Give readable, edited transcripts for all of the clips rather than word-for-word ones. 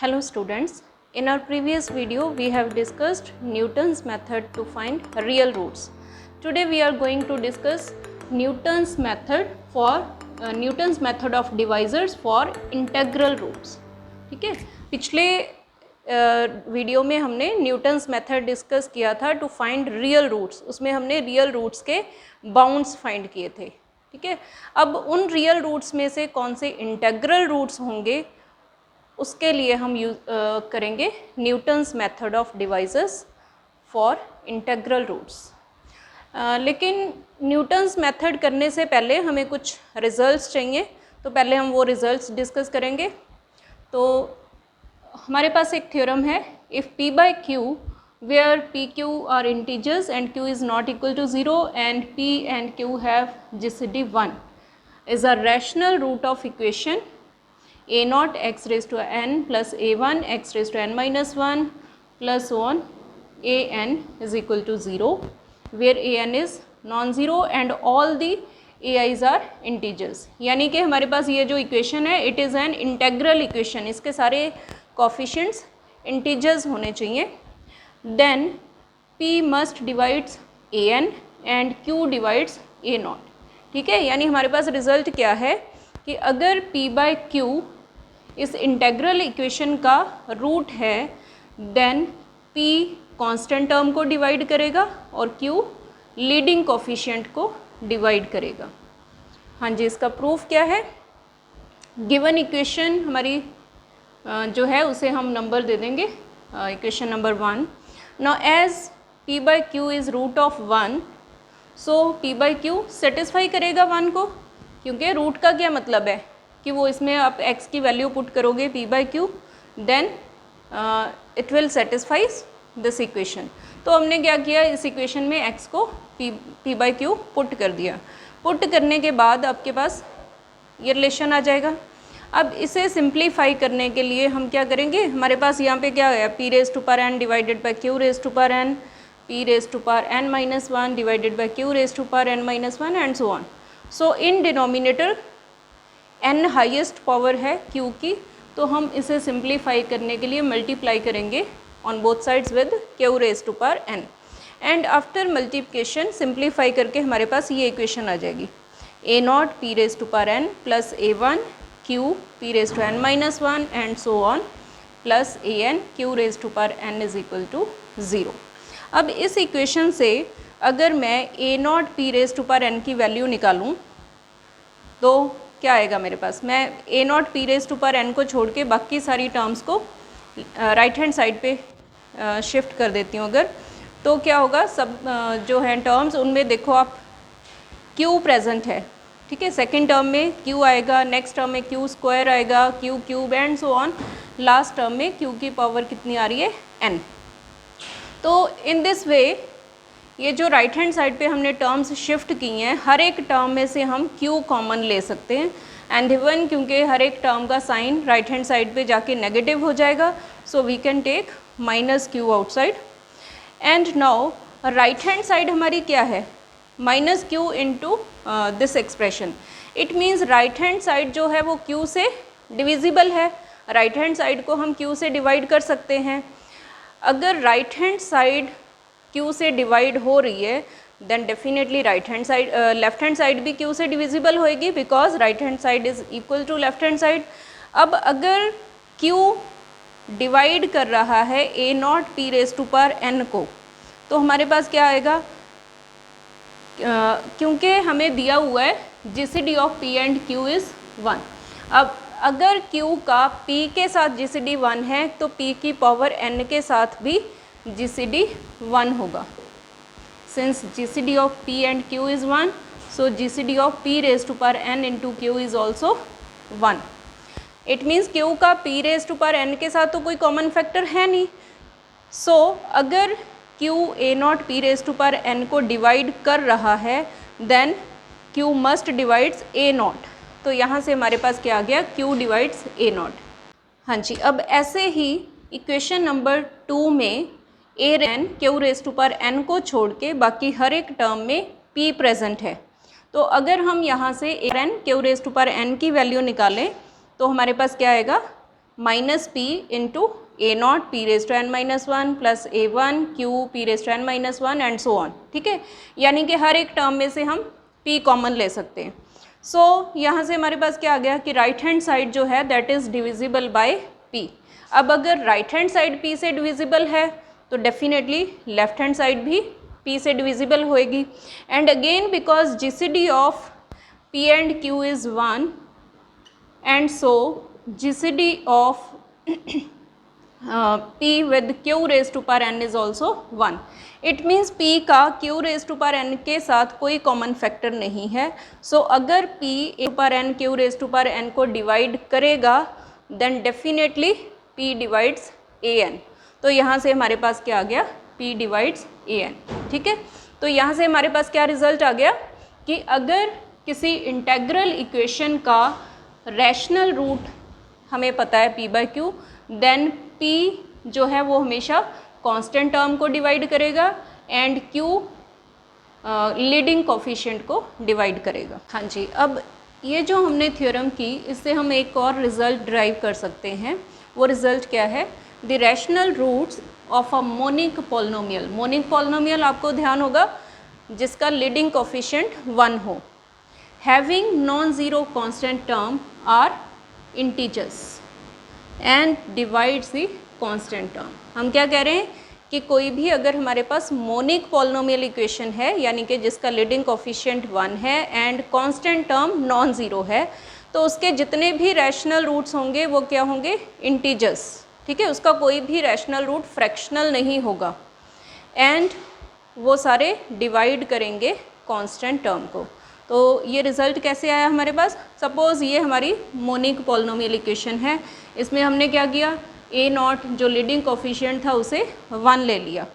Hello students, in our previous video we have discussed Newton's method to find real roots. Today we are going to discuss Newton's method of divisors for integral roots. ठीक है, पिछले video में हमने Newton's method discuss किया था to find real roots. उसमें हमने real roots के बाउंड्स फाइंड किए थे. ठीक है, अब उन रियल रूट्स में से कौन से इंटेग्रल रूट्स होंगे उसके लिए हम यूज करेंगे Newton's method of divisors for integral roots. लेकिन न्यूटन्स मेथड करने से पहले हमें कुछ रिजल्ट्स चाहिए, तो पहले हम वो रिजल्ट्स डिस्कस करेंगे. तो हमारे पास एक थ्योरम है, if p by q where p q are integers and q is not equal to 0 and p and q have GCD 1 is a rational root of equation a naught x raised to n plus a1 x raised to n minus 1 plus so on a n is equal to 0 where a n is non-zero and all the ai's are integers. यानी कि हमारे पास ये जो equation है it is an integral equation, इसके सारे coefficients integers होने चाहिए. Then p must divides a n and q divides a naught. ठीक है, यानी हमारे पास रिजल्ट क्या है कि अगर p by q इस इंटेग्रल इक्वेशन का रूट है देन p कांस्टेंट टर्म को डिवाइड करेगा और q लीडिंग कोफिशिएंट को डिवाइड करेगा. हाँ जी, इसका प्रूफ क्या है, गिवन इक्वेशन हमारी जो है उसे हम नंबर दे देंगे equation number 1. Now as p by q is root of 1 so p by q satisfy करेगा 1 को, क्योंकि रूट का क्या मतलब है कि वो इसमें आप x की वैल्यू पुट करोगे p by q then it will satisfies this equation. तो हमने क्या किया, इस इक्वेशन में x को p by q पुट कर दिया. पुट करने के बाद आपके पास ये रिलेशन आ जाएगा. अब इसे सिंप्लीफाई करने के लिए हम क्या करेंगे, हमारे पास यहाँ पे क्या है, p raise to power n divided by q raise to power n, p raise to power n minus 1 divided by q raise to power n minus 1 and so on. So in denominator n highest power है q की, तो हम इसे simplify करने के लिए multiply करेंगे on both sides with q raise to power n and after multiplication simplify करके हमारे पास ये इक्वेशन आ जाएगी, a not p raise to power n plus a1 q p raise to n minus 1 and so on plus a n q raise to power n is equal to 0. अब इस equation से अगर मैं a not p raise to power n की value निकालूं तो क्या आएगा मेरे पास, मैं a not p raise to power n को छोड़ के बाकी सारी टर्म्स को राइट हैंड साइड पे शिफ्ट कर देती हूँ अगर, तो क्या होगा, सब जो हैं टर्म्स उनमें देखो आप q प्रेजेंट है. ठीक है, सेकेंड टर्म में q आएगा, नेक्स्ट टर्म में q स्क्वायर आएगा, q cube and so on, last term में q की पावर कितनी आ रही है, n. तो इन दिस वे ये जो राइट हैंड साइड पे हमने टर्म्स शिफ्ट की हैं, हर एक टर्म में से हम q कॉमन ले सकते हैं एंड इवन क्योंकि हर एक टर्म का साइन राइट हैंड साइड पे जाके नेगेटिव हो जाएगा, so we can take minus q outside. And now right hand side हमारी क्या है, minus q into this expression. It means right hand side जो है वो q से डिविजिबल है, राइट हैंड साइड को हम q से डिवाइड कर सकते हैं. अगर राइट हैंड साइड q से डिवाइड हो रही है then definitely right hand side left hand side भी q से डिविजिबल होएगी because right hand side is equal to left hand side. अब अगर q डिवाइड कर रहा है a not p raise to power n को, तो हमारे पास क्या आएगा, क्योंकि हमें दिया हुआ है GCD of p and q is 1. अब अगर q का p के साथ GCD 1 है तो p की पावर n के साथ भी GCD 1 होगा. Since GCD of p and q is 1, so GCD of p raise to power n into q is also 1. It means q का p raise to power n के साथ तो कोई कॉमन फैक्टर है नहीं. सो अगर q a not p raise to power n को divide कर रहा है then q must divides a not. तो यहाँ से हमारे पास क्या आ गया, q डिवाइड्स a नॉट. हाँ जी, अब ऐसे ही इक्वेशन नंबर 2 में a n q raise to power n को छोड़ के बाकी हर एक टर्म में p प्रेजेंट है. तो अगर हम यहाँ से a n q raise to power n की वैल्यू निकालें तो हमारे पास क्या आएगा, minus p into a not p raise to n minus one plus a one q p raise to n minus one and so on, ठीक है। यानी कि हर एक टर्म में से हम पी कॉमन ले सकते हैं। सो यहाँ से हमारे पास क्या आ गया कि राइट हैंड साइड जो है that is divisible by P. अब अगर राइट हैंड साइड पी से डिविजिबल है तो डेफिनेटली लेफ्ट हैंड साइड भी पी से डिविजिबल होएगी। And again because GCD of P and Q is 1 and so GCD of P with Q raised to power n is also 1. It means P का Q raised to power n के साथ कोई common factor नहीं है। So अगर P A पर n Q raised to power n को divide करेगा then definitely P divides an। तो यहाँ से हमारे पास क्या आ गया, P divides an, ठीक है। तो यहाँ से हमारे पास क्या रिजल्ट आ गया कि अगर किसी इंटेग्रल इक्वेशन का रैशनल रूट हमें पता है p by q, then p जो है वो हमेशा कांस्टेंट टर्म को डिवाइड करेगा एंड q लीडिंग कोफिशिएंट को डिवाइड करेगा। हाँ जी, अब ये जो हमने थ्योरम की इससे हम एक और रिजल्ट ड्राइव कर सकते हैं। वो रिजल्ट क्या है, the rational roots of a monic polynomial. Monic polynomial आपको ध्यान होगा जिसका लीडिंग कोफिशिएंट 1 हो, having non-zero constant term are integers and divides the constant term। हम क्या कह रहे हैं कि कोई भी अगर हमारे पास मोनिक पॉलिनोमियल इक्वेशन है यानी कि जिसका लीडिंग कोफिशिएंट 1 है and constant term non zero है, तो उसके जितने भी रैशनल रूट्स होंगे वो क्या होंगे, इंटीजर्स, ठीक है। उसका कोई भी रैशनल रूट फ्रैक्शनल नहीं होगा एंड वो सारे डिवाइड करेंगे कांस्टेंट टर्म को। तो ये रिज़ल्ट कैसे आया हमारे पास, सपोज़ ये हमारी मोनिक पॉलिनोमियल इक्वेशन है, इसमें हमने क्या किया, ए नॉट जो लीडिंग कोफिशिएंट था उसे 1 ले लिया,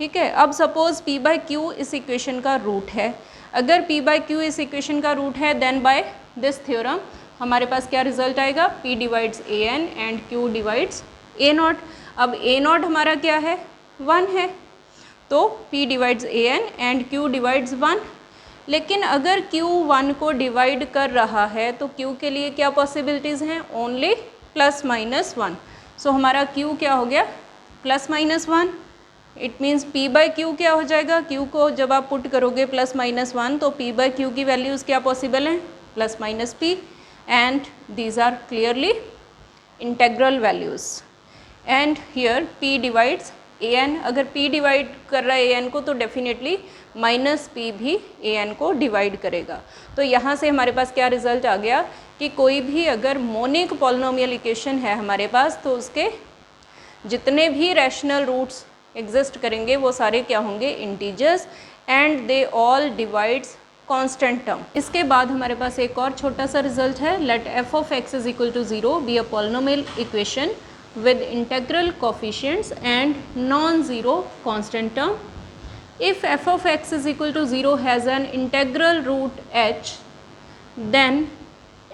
ठीक है। अब सपोज़ p बाई क्यू इस इक्वेशन का रूट है, अगर p बाई क्यू इस इक्वेशन का रूट है देन बाय दिस थ्योरम हमारे पास क्या रिजल्ट आएगा, p divides a n and q divides a not. अब a नॉट हमारा क्या है, 1 है, तो p divides a n and q divides 1। लेकिन अगर q 1 को डिवाइड कर रहा है तो q के लिए क्या पॉसिबिलिटीज़ हैं, ओनली प्लस माइनस 1। सो हमारा q क्या हो गया, plus minus 1। It means p by Q क्या हो जाएगा, q को जब आप पुट करोगे प्लस माइनस 1 तो p बाई क्यू की वैल्यूज़ क्या पॉसिबल हैं, plus minus p and these are clearly integral values. And here p divides an, अगर p डिवाइड कर रहा है an को तो डेफिनेटली माइनस p भी an को डिवाइड करेगा। तो यहाँ से हमारे पास क्या रिजल्ट आ गया कि कोई भी अगर मोनिक पॉलिनोमियल इक्वेशन है हमारे पास तो उसके जितने भी रैशनल रूट्स एग्जिस्ट करेंगे वो सारे क्या होंगे, integers and they all divides constant term. इसके बाद हमारे पास एक और छोटा सा रिजल्ट है, let f of x is equal to 0 be a polynomial equation with integral coefficients and non-zero constant term. If f of x is equal to 0 has an integral root h, then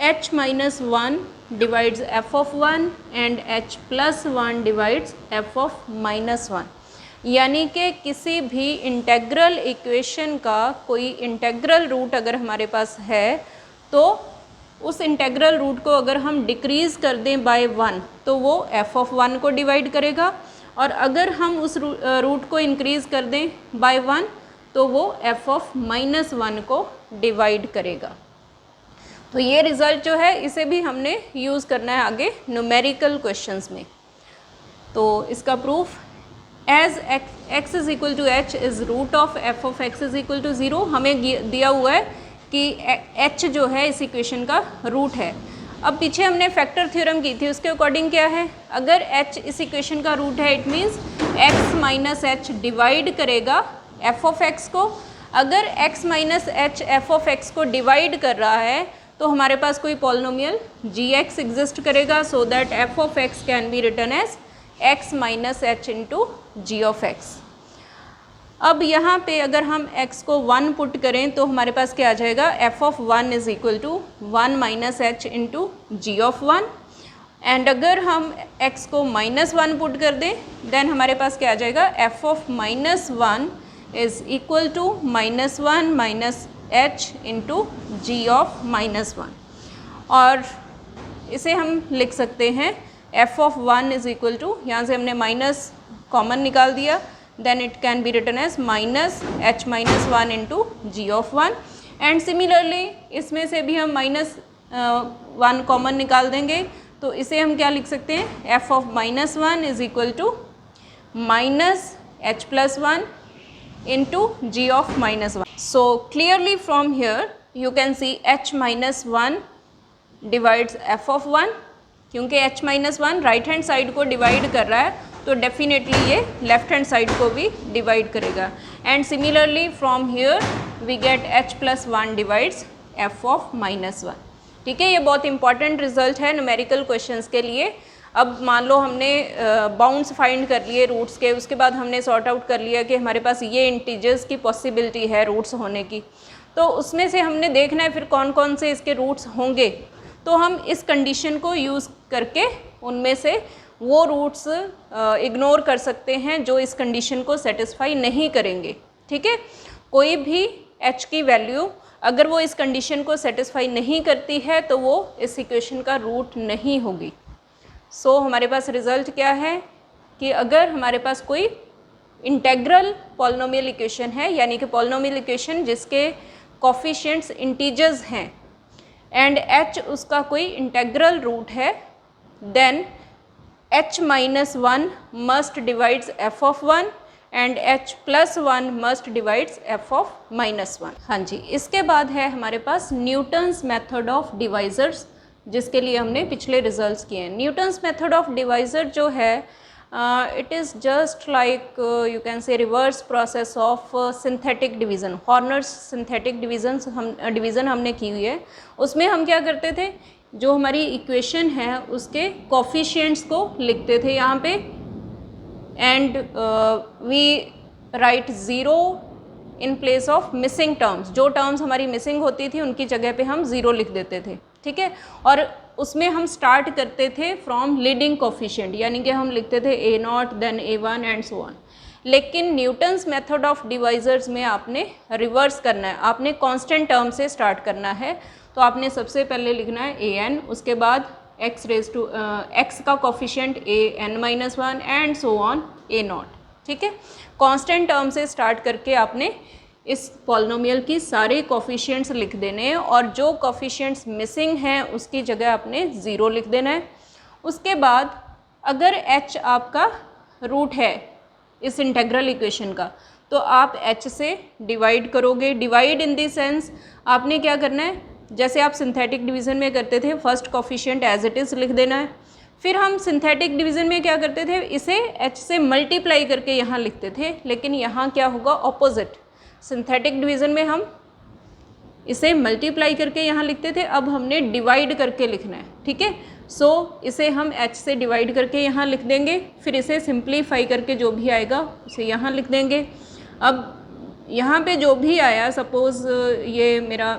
h minus 1 divides f of 1 and h plus 1 divides f of minus 1। यानी कि किसी भी integral equation का कोई integral root अगर हमारे पास है तो उस इंटेग्रल रूट को अगर हम डिक्रीज़ कर दें बाय 1 तो वो f ऑफ 1 को डिवाइड करेगा, और अगर हम उस रूट को इंक्रीज़ कर दें बाय 1 तो वो f ऑफ माइनस 1 को डिवाइड करेगा। तो ये रिज़ल्ट जो है इसे भी हमने यूज़ करना है आगे न्यूमेरिकल क्वेश्चंस में। तो इसका प्रूफ, as x is equal to h is root of f of x is equal to 0, हमें दिया हुआ है कि h जो है इस इक्वेशन का रूट है। अब पीछे हमने फैक्टर थ्योरम की थी, उसके अकॉर्डिंग क्या है, अगर h इस इक्वेशन का रूट है it means x minus h divide करेगा f ऑफ x को। अगर x minus h f of x को डिवाइड कर रहा है तो हमारे पास कोई पॉलिनोमियल gx एग्जिस्ट करेगा, so that f of x can be written as x minus h into g of x। अब यहाँ पे अगर हम x को 1 पुट करें तो हमारे पास क्या आ जाएगा, f of 1 is equal to 1 minus h into g of 1। एंड अगर हम x को माइनस 1 पुट कर दें देन हमारे पास क्या आ जाएगा, f of minus 1 is equal to minus 1 minus h into g of minus 1। और इसे हम लिख सकते हैं f of 1 is equal to, यहाँ से हमने माइनस कॉमन निकाल दिया, then it can be written as minus h minus 1 into g of 1। And similarly इसमें से भी हम माइनस 1 कॉमन निकाल देंगे, तो इसे हम क्या लिख सकते हैं, f of minus 1 is equal to minus h plus 1 into g of minus 1. So clearly from here you can see h minus 1 divides f of 1, क्योंकि h minus 1 right hand side को डिवाइड कर रहा है तो definitely ये left hand side को भी divide करेगा। And similarly from here we get h plus 1 divides f of minus 1। ठीक है, ये बहुत इंपॉर्टेंट रिजल्ट है न्यूमेरिकल क्वेश्चंस के लिए। अब मान लो हमने बाउंड्स फाइंड कर लिए रूट्स के, उसके बाद हमने सॉर्ट आउट कर लिया कि हमारे पास ये इंटीजर्स की पॉसिबिलिटी है रूट्स होने की, तो उसमें से हमने देखना है फिर कौन कौन से इसके रूट्स होंगे। तो हम इस कंडीशन को यूज़ करके उनमें से वो रूट्स इग्नोर कर सकते हैं जो इस कंडीशन को सेटिस्फाई नहीं करेंगे। ठीक है, कोई भी h की वैल्यू अगर वो इस कंडीशन को सेटिस्फाई नहीं करती है तो वो इस इक्वेशन का रूट नहीं होगी। सो हमारे पास रिज़ल्ट क्या है कि अगर हमारे पास कोई इंटेग्रल पॉलिनोमियल इक्वेशन है, यानी कि पॉलिनोमियल इक्वेशन जिसके कोफिशिएंट्स इंटीजर्स हैं एंड h उसका कोई इंटेग्रल रूट है, then h minus 1 must divides f of 1 and h plus 1 must divides f of minus 1। हाँ जी, इसके बाद है हमारे पास न्यूटन्स मेथड ऑफ डिवाइजर्स, जिसके लिए हमने पिछले रिजल्ट्स किए हैं। न्यूटन्स मेथड ऑफ डिवाइज़र जो है it is just like you can say reverse process of synthetic division. Horner's synthetic division हमने की हुई है। उसमें हम क्या करते थे, जो हमारी इक्वेशन है उसके कोफिशिएंट्स को लिखते थे यहाँ पे, and we write zero in place of missing terms. जो टर्म्स हमारी मिसिंग होती थी उनकी जगह पे हम ज़ीरो लिख देते थे। ठीक है, और उसमें हम स्टार्ट करते थे फ्रॉम लीडिंग कोफिशिएंट, यानी कि हम लिखते थे a0 then a1 and so on. लेकिन न्यूटन्स मेथड ऑफ डिवाइजर्स में आपने रिवर्स करना है, आपने कांस्टेंट टर्म से स्टार्ट करना है। तो आपने सबसे पहले लिखना है an, उसके बाद x का coefficient an-1 and so on a0। ठीक है, कांस्टेंट टर्म से स्टार्ट करके आपने इस पॉलिनोमियल की सारे कोफिशिएंट्स लिख देने हैं, और जो कोफिशिएंट्स मिसिंग हैं उसकी जगह आपने ज़ीरो लिख देना है। उसके बाद अगर h आपका रूट है इस इंटेग्रल इक्वेशन का, तो आप h से डिवाइड करोगे। डिवाइड इन द सेंस आपने क्या करना है, जैसे आप सिंथेटिक डिवीज़न में करते थे, first coefficient as it is लिख देना है। फिर हम सिंथेटिक डिवीज़न में क्या करते थे, इसे h से मल्टीप्लाई करके यहाँ लिखते थे, लेकिन यहाँ क्या होगा, ऑपोजिट। सिंथेटिक डिवीज़न में हम इसे मल्टीप्लाई करके यहाँ लिखते थे, अब हमने डिवाइड करके लिखना है। ठीक है, सो इसे हम h से डिवाइड करके यहाँ लिख देंगे, फिर इसे सिंप्लीफाई करके जो भी आएगा उसे यहाँ लिख देंगे। अब यहाँ पे जो भी आया, सपोज़ ये मेरा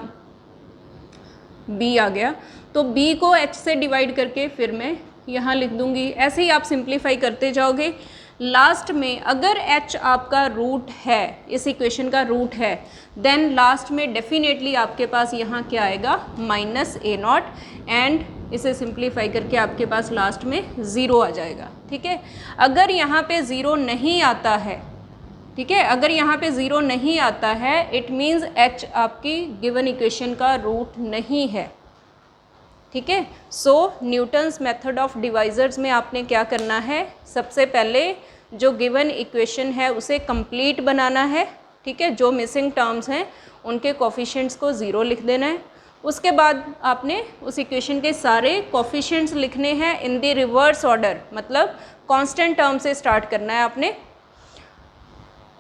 b आ गया, तो b को h से डिवाइड करके फिर मैं यहाँ लिख दूँगी। ऐसे ही आप सिंप्लीफाई करते जाओगे। लास्ट में अगर h आपका रूट है, इस इक्वेशन का रूट है, देन लास्ट में डेफिनेटली आपके पास यहाँ क्या आएगा, माइनस a0, एंड इसे सिंप्लीफाई करके आपके पास लास्ट में ज़ीरो आ जाएगा। ठीक है, अगर यहाँ पे ज़ीरो नहीं आता है, ठीक है, अगर यहाँ पे ज़ीरो नहीं आता है, इट मीन्स h आपकी गिवन इक्वेशन का रूट नहीं है। ठीक है, सो न्यूटन्स मेथड ऑफ डिवाइजर्स में आपने क्या करना है, सबसे पहले जो गिवन इक्वेशन है उसे कंप्लीट बनाना है। ठीक है, जो मिसिंग टर्म्स हैं उनके कोफिशिएंट्स को ज़ीरो लिख देना है। उसके बाद आपने उस इक्वेशन के सारे कोफिशिएंट्स लिखने हैं इन द रिवर्स ऑर्डर, मतलब कांस्टेंट टर्म से स्टार्ट करना है आपने।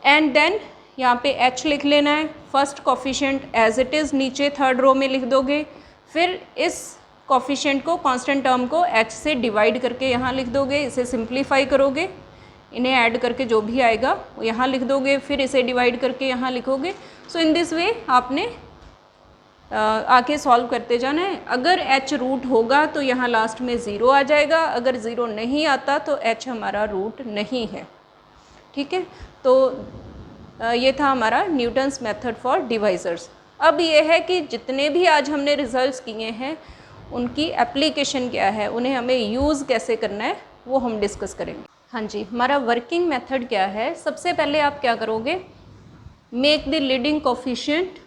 एंड देन यहाँ पे h लिख लेना है, first coefficient as it is नीचे थर्ड रो में लिख दोगे, फिर इस कोफिशिएंट को, कांस्टेंट टर्म को h से डिवाइड करके यहाँ लिख दोगे, इसे सिंप्लीफाई करोगे, इन्हें ऐड करके जो भी आएगा वो यहाँ लिख दोगे, फिर इसे डिवाइड करके यहाँ लिखोगे। सो इन दिस वे आपने आके सॉल्व करते जाना है। अगर h रूट होगा तो यहाँ लास्ट में ज़ीरो आ जाएगा, अगर ज़ीरो नहीं आता तो h हमारा रूट नहीं है। ठीक है, तो ये था हमारा न्यूटन्स मेथड फॉर डिवाइजर्स। अब ये है कि जितने भी आज हमने रिजल्ट्स किए हैं उनकी एप्लीकेशन क्या है, उन्हें हमें यूज़ कैसे करना है, वो हम डिस्कस करेंगे। हाँ जी, हमारा वर्किंग मेथड क्या है। सबसे पहले आप क्या करोगे, make the leading coefficient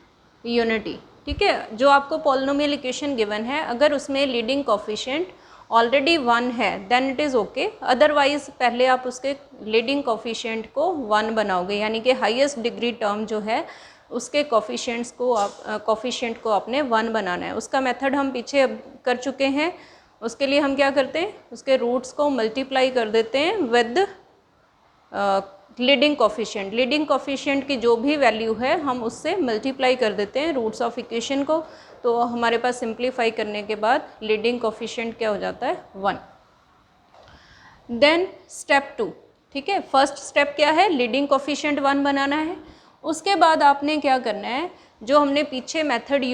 unity. ठीक है, जो आपको पॉलिनोमियल इक्वेशन गिवन है, अगर उसमें लीडिंग कोफिशिएंट ऑलरेडी 1 है then it is okay, otherwise पहले आप उसके लीडिंग कोफिशिएंट को 1 बनाओगे, यानी कि हाईएस्ट डिग्री टर्म जो है उसके कोफिशिएंट्स को कोफिशिएंट को आपने 1 बनाना है। उसका मेथड हम पीछे कर चुके हैं। उसके लिए हम क्या करते हैं, उसके रूट्स को मल्टीप्लाई कर देते हैं with leading coefficient. Leading coefficient की जो भी वैल्यू है हम उससे मल्टीप्लाई कर देते हैं रूट्स ऑफ इक्वेशन को, तो हमारे पास सिंप्लीफाई करने के बाद लीडिंग कोफिशिएंट क्या हो जाता है, 1। देन स्टेप 2, ठीक है, फर्स्ट स्टेप क्या है, लीडिंग कोफिशिएंट 1 बनाना है। उसके बाद आपने क्या करना है, जो हमने पीछे मेथड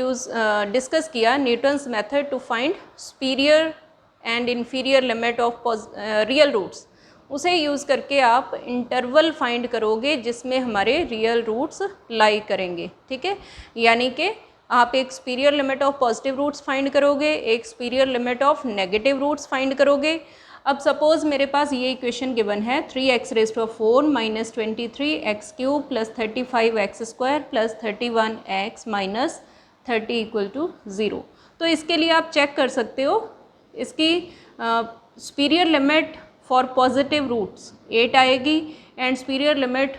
डिस्कस किया, Newton's method to find superior and inferior limit of real roots, उसे यूज़ करके आप इंटरवल फाइंड करोगे जिसमें हमारे रियल रूट्स लाई करेंगे। ठीक है, यानी कि आप एक superior limit of positive roots find करोगे, एक superior limit of negative roots find करोगे। अब सपोज़ मेरे पास ये इक्वेशन गिवन है 3x⁴ minus 23x³ plus 35x² plus 31x minus 30 = 0। तो इसके लिए आप चेक कर सकते हो, इसकी superior limit for positive roots 8 आएगी and superior limit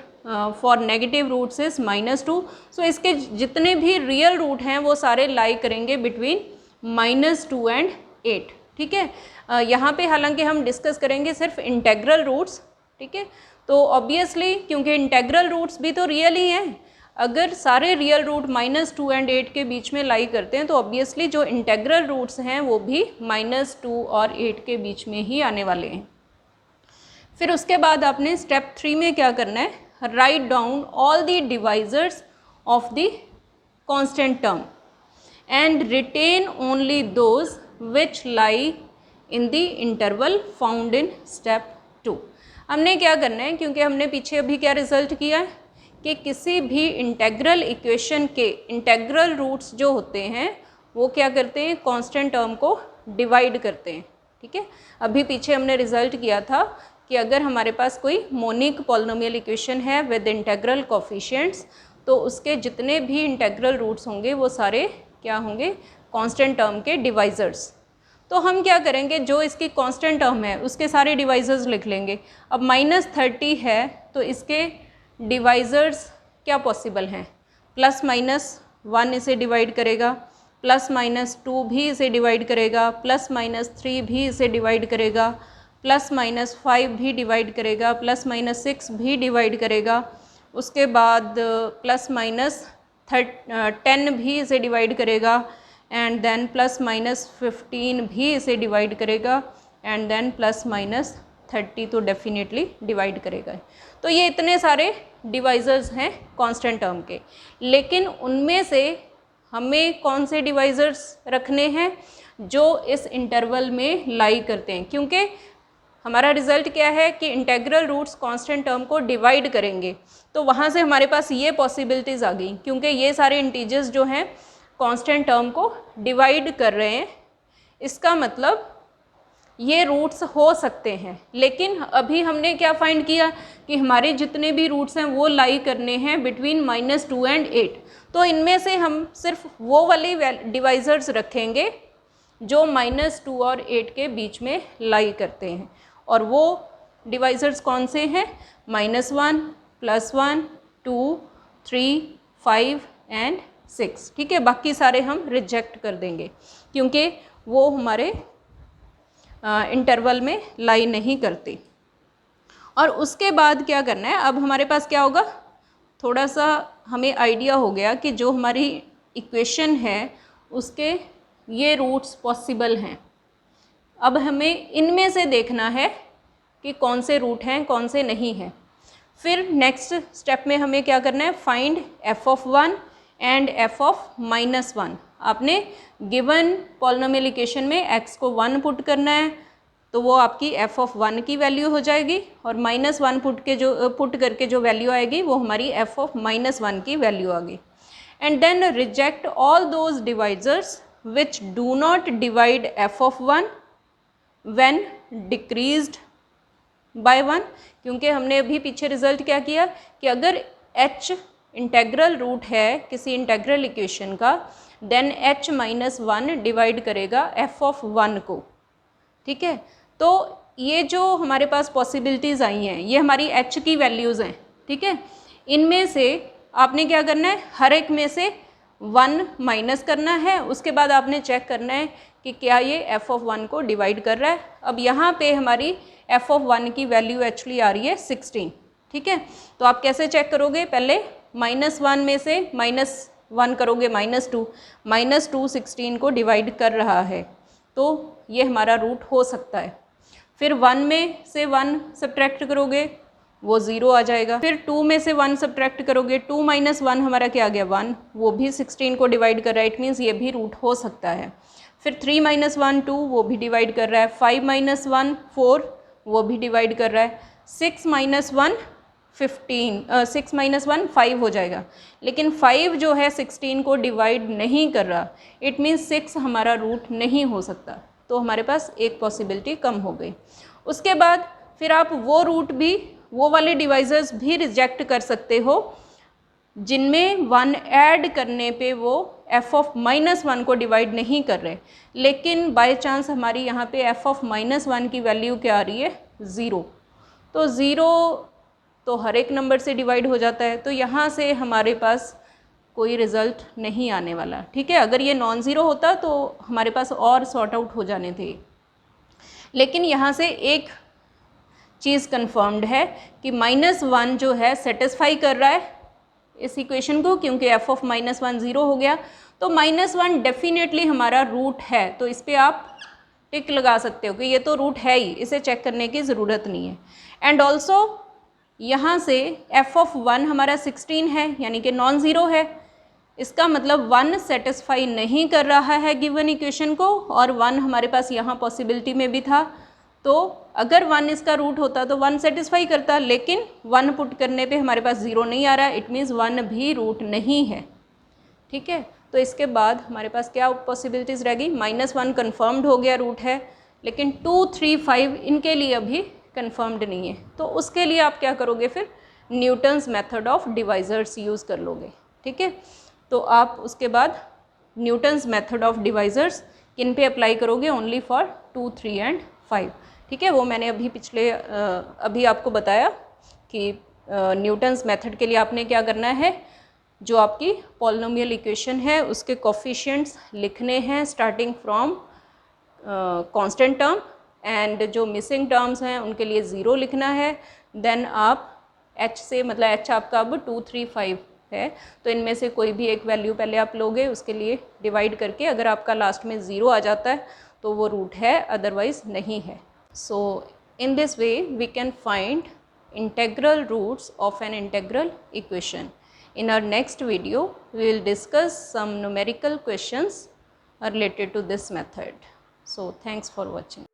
for negative roots is -2। So इसके जितने भी रियल रूट हैं वो सारे लाई करेंगे बिटवीन -2 एंड 8। ठीक है, यहाँ पे हालांकि हम डिस्कस करेंगे सिर्फ इंटेग्रल रूट्स। ठीक है, तो ऑब्वियसली क्योंकि इंटेग्रल रूट्स भी तो रियल ही हैं, अगर सारे रियल रूट -2 एंड 8 के बीच में लाई करते हैं तो ऑब्वियसली जो इंटेग्रल रूट्स हैं वो भी -2 और 8 के बीच में ही आने वाले हैं। फिर उसके बाद आपने स्टेप 3 में क्या करना है, write down all the divisors of the constant term and retain only those which lie in the interval found in step 2। हमने क्या करना है, क्योंकि हमने पीछे अभी क्या रिजल्ट किया है कि किसी भी इंटेग्रल इक्वेशन के इंटेग्रल रूट्स जो होते हैं वो क्या करते हैं, कांस्टेंट टर्म को डिवाइड करते हैं। ठीक है, अभी पीछे हमने रिजल्ट किया था कि अगर हमारे पास कोई मोनिक पॉलिनोमियल इक्वेशन है विद इंटेग्रल कोफिशिएंट्स, तो उसके जितने भी इंटेग्रल रूट्स होंगे वो सारे क्या होंगे, कांस्टेंट टर्म के डिवाइजर्स। तो हम क्या करेंगे, जो इसकी कांस्टेंट टर्म है उसके सारे डिवाइजर्स लिख लेंगे। अब -30 है तो इसके डिवाइजर्स क्या पॉसिबल हैं, +-1 इसे डिवाइड करेगा, +-2 भी इसे डिवाइड करेगा, +-3 भी इसे डिवाइड करेगा, +-5 भी डिवाइड करेगा, +-6 भी डिवाइड करेगा, उसके बाद +-10 भी इसे डिवाइड करेगा एंड देन +-15 भी इसे डिवाइड करेगा एंड देन +-30 तो डेफिनेटली डिवाइड करेगा। तो ये इतने सारे डिवाइजर्स हैं कांस्टेंट टर्म के, लेकिन उनमें से हमें कौन से डिवाइजर्स रखने हैं, जो इस इंटरवल में लाई करते हैं, क्योंकि हमारा रिजल्ट क्या है कि इंटेग्रल रूट्स कांस्टेंट टर्म को डिवाइड करेंगे। तो वहाँ से हमारे पास ये पॉसिबिलिटीज़ आ गई, क्योंकि ये सारे इंटीजर्स जो हैं कांस्टेंट टर्म को डिवाइड कर रहे हैं, इसका मतलब ये रूट्स हो सकते हैं। लेकिन अभी हमने क्या फाइंड किया कि हमारे जितने भी रूट्स हैं वो लाई करने हैं बिटवीन -2 एंड 8। तो इनमें से हम सिर्फ वो वाले डिवाइजर्स रखेंगे जो -2 और 8 के बीच में लाई करते हैं, और वो डिवाइजर्स कौन से हैं, -1, +1, 2, 3, 5 एंड 6। ठीक है, बाकी सारे हम रिजेक्ट कर देंगे क्योंकि वो हमारे इंटरवल में लाई नहीं करती। और उसके बाद क्या करना है, अब हमारे पास क्या होगा, थोड़ा सा हमें आइडिया हो गया कि जो हमारी इक्वेशन है उसके ये रूट्स पॉसिबल हैं। अब हमें इनमें से देखना है कि कौन से रूट हैं कौन से नहीं हैं। फिर नेक्स्ट स्टेप में हमें क्या करना है, फाइंड f(1) एंड f(-1). आपने गिवन पॉलिनोमियल इक्वेशन में x को 1 पुट करना है तो वो आपकी f(1) की वैल्यू हो जाएगी, और -1 पुट करके जो वैल्यू आएगी वो हमारी f(-1) की वैल्यू आ गई। And then reject all those divisors which do not divide f of 1 when decreased by 1, क्योंकि हमने अभी पीछे रिजल्ट क्या किया कि अगर h इंटेग्रल रूट है किसी इंटेग्रल इक्वेशन का, देन h माइनस 1 डिवाइड करेगा f ऑफ 1 को। ठीक है, तो ये जो हमारे पास पॉसिबिलिटीज़ आई हैं ये हमारी h की वैल्यूज़ हैं। ठीक है, इनमें से आपने क्या करना है, हर एक में से 1 माइनस करना है, उसके बाद आपने चेक करना है कि क्या ये f ऑफ 1 को डिवाइड कर रहा है। अब यहाँ पे हमारी f ऑफ 1 की वैल्यू एक्चुअली आ रही है 16। ठीक है, तो आप कैसे चेक करोगे, पहले -1 में से -1 करोगे -2, -2 16 को डिवाइड कर रहा है तो ये हमारा रूट हो सकता है। फिर 1 में से 1 सब्ट्रैक्ट करोगे वो 0 आ जाएगा। फिर 2 में से 1 सब्ट्रैक्ट करोगे, 2 माइनस 1 हमारा क्या आ गया 1, वो भी 16 को डिवाइड कर रहा है, इट मीन्स ये भी रूट हो सकता है। फिर 3 माइनस 1 2, वो भी डिवाइड कर रहा है। 5 माइनस 1 4, वो भी डिवाइड कर रहा है। 6 माइनस 1 15, 6 माइनस 1 5 हो जाएगा, लेकिन 5 जो है 16 को डिवाइड नहीं कर रहा, इट मीन्स 6 हमारा रूट नहीं हो सकता, तो हमारे पास एक पॉसिबिलिटी कम हो गई। उसके बाद फिर आप वो रूट भी, वो वाले डिवाइजर्स भी रिजेक्ट कर सकते हो जिनमें 1 ऐड करने पे वो f ऑफ -1 को डिवाइड नहीं कर रहे, लेकिन बाय चांस हमारी यहाँ पे f ऑफ -1 की वैल्यू क्या आ रही है 0, तो 0 तो हर एक नंबर से डिवाइड हो जाता है, तो यहाँ से हमारे पास कोई रिज़ल्ट नहीं आने वाला। ठीक है, अगर ये नॉन ज़ीरो होता तो हमारे पास और सॉर्ट आउट हो जाने थे, लेकिन यहाँ से एक चीज़ कंफर्म्ड है कि -1 जो है सेटिस्फाई कर रहा है इस इक्वेशन को, क्योंकि f ऑफ -1 0 हो गया, तो -1 डेफिनेटली हमारा रूट है, तो इस पर आप टिक लगा सकते हो कि ये तो रूट है ही, इसे चेक करने की ज़रूरत नहीं है। एंड ऑल्सो यहाँ से f ऑफ 1 हमारा 16 है, यानी कि नॉन ज़ीरो है, इसका मतलब 1 सेटिस्फाई नहीं कर रहा है गिवन इक्वेशन को, और 1 हमारे पास यहाँ पॉसिबिलिटी में भी था, तो अगर 1 इसका रूट होता तो 1 सेटिस्फाई करता, लेकिन 1 पुट करने पे हमारे पास 0 नहीं आ रहा है, इट मीन्स 1 भी रूट नहीं है। ठीक है, तो इसके बाद हमारे पास क्या पॉसिबिलिटीज़ रहेगी, -1 कन्फर्म्ड हो गया रूट है, लेकिन 2 3 5 इनके लिए अभी कन्फर्म्ड नहीं है, तो उसके लिए आप क्या करोगे, फिर Newton's method of divisors use कर लोगे। ठीक है, तो आप उसके बाद न्यूटन्स मेथड ऑफ डिवाइजर्स किन पे अप्लाई करोगे, ओनली फॉर 2 3 एंड 5। ठीक है, वो मैंने अभी अभी आपको बताया कि न्यूटन्स मेथड के लिए आपने क्या करना है, जो आपकी पॉलिनोमियल इक्वेशन है उसके कोफिशिएंट्स लिखने हैं starting from constant term, and जो मिसिंग टर्म्स हैं उनके लिए 0 लिखना है। देन आप h से, मतलब h आपका अब 2 3 5 है, तो इनमें से कोई भी एक वैल्यू पहले आप लोगे, उसके लिए डिवाइड करके अगर आपका लास्ट में 0 आ जाता है तो वो रूट है, अदरवाइज नहीं है। So in this way we can find integral roots of an integral equation. In our next video, we will discuss some numerical questions related to this method. So, thanks for watching.